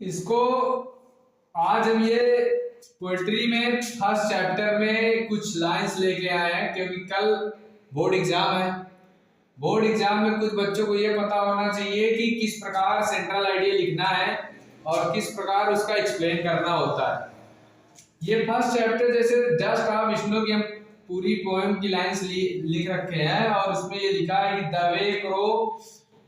इसको आज हम ये पोएट्री में फर्स्ट चैप्टर में कुछ लाइंस लेके आए हैं, क्योंकि कल बोर्ड एग्जाम है। बोर्ड एग्जाम में कुछ बच्चों को ये पता होना चाहिए कि किस प्रकार सेंट्रल आइडिया लिखना है और किस प्रकार उसका एक्सप्लेन करना होता है। ये फर्स्ट चैप्टर जैसे जस्ट आप विष्णु की हम पूरी पोएम की लाइंस लिख रखे हैं और उसमें ये लिखा है कि the way crow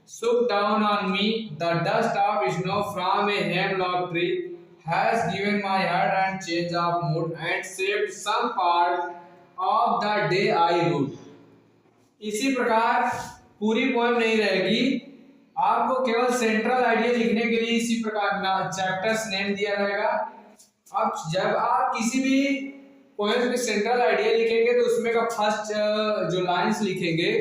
shook down on me, the dust of snow from a hemlock tree has given my heart and change of mood and saved some part of the day I ruled। इसी प्रकार पूरी poem नहीं रहेगी, आपको केवल central idea लिखने के लिए इसी प्रकार ना चैप्टर्स नेम दिया रहेगा। अब जब आप किसी भी पोएम में सेंट्रल आइडिया लिखेंगे तो उसमें का फर्स्ट जो लाइंस लिखेंगे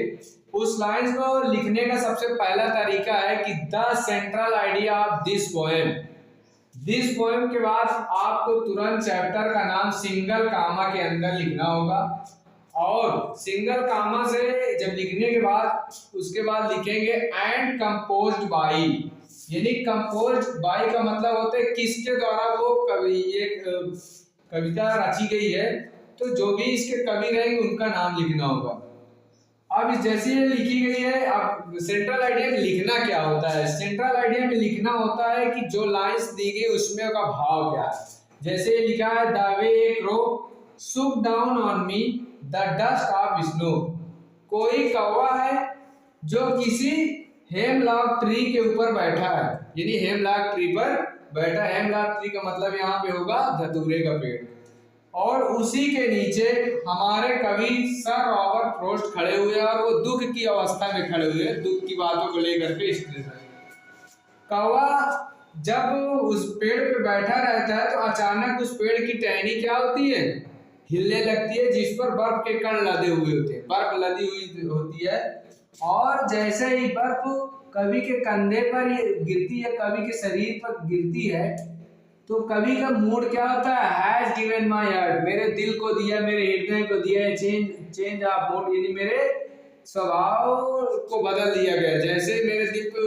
उस लाइंस को लिखने का सबसे पहला तरीका है कि the central idea of this poem. This poem के बाद आपको तुरंत चैप्टर का नाम सिंगल कामा के अंदर लिखना होगा और सिंगल कामा से जब लिखने के बाद उसके बाद लिखेंगे एंड कंपोज्ड बाय, यानी कंपोज्ड बाय का मतलब होता है किसके द्वारा वो कविता रची गई है, तो जो भी इसके कवि रहेंगे उनका नाम लिखना होगा। अब जैसे ये लिखी गई है, अब सेंट्रल आइडिया में लिखना क्या होता है? सेंट्रल आइडिया में लिखना होता है कि जो लाइंस दी गई उसमें का भाव क्या है। जैसे लिखा है the way A crow shook down on me the dust of snow, कोई कौवा है जो किसी हेमलॉक ट्री के ऊपर बैठा है, यानी हेमलॉक ट्री पर बैठा। हेमलॉक ट्री का मतलब यहाँ पे होगा धतूरे का पेड़, और उसी के नीचे हमारे कवि सर रॉबर्ट फ्रॉस्ट खड़े हुए और वो दुख की अवस्था में खड़े हुए, दुख की बातों को लेकर के स्ट्रेस है। कौवा जब उस पेड़ पे बैठा रहता है तो अचानक उस पेड़ की टहनी क्या होती है, हिलने लगती है, जिस पर बर्फ के कण लदे हुए होते हैं, बर्फ लदी हुई होती है। और जैसे ही बर्फ कवि के कंधे पर गिरती है, कवि के शरीर पर गिरती है, तो कवि का मूड क्या होता है, हैज गिवन माय हार्ट, मेरे दिल को दिया, मेरे हृदय को दिया है चेंज ऑफ मूड, यानी मेरे स्वभाव को बदल दिया गया। जैसे मेरे दिल को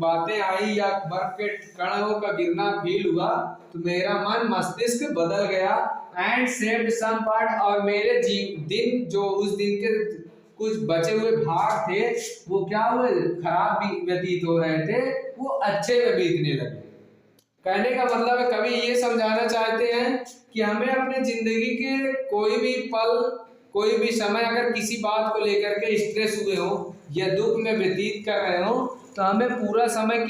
बातें आई या बर्फ के कणों का गिरना फील हुआ तो मेरा मन मस्तिष्क बदल गया। एंड सेव्ड सम पार्ट, और मेरे दिन जो उस दिन के कुछ बचे हुए भाग थे वो क्या हुए, खराब व्यतीत हो रहे थे, वो अच्छे में बीतने लगे। कहने का मतलब है कवि ये समझाना चाहते हैं कि हमें अपने जिंदगी के कोई भी पल, कोई भी समय अगर किसी बात को लेकर के स्ट्रेस हुए हो या दुख में व्यतीत कर रहे हो तो हमें पूरा समय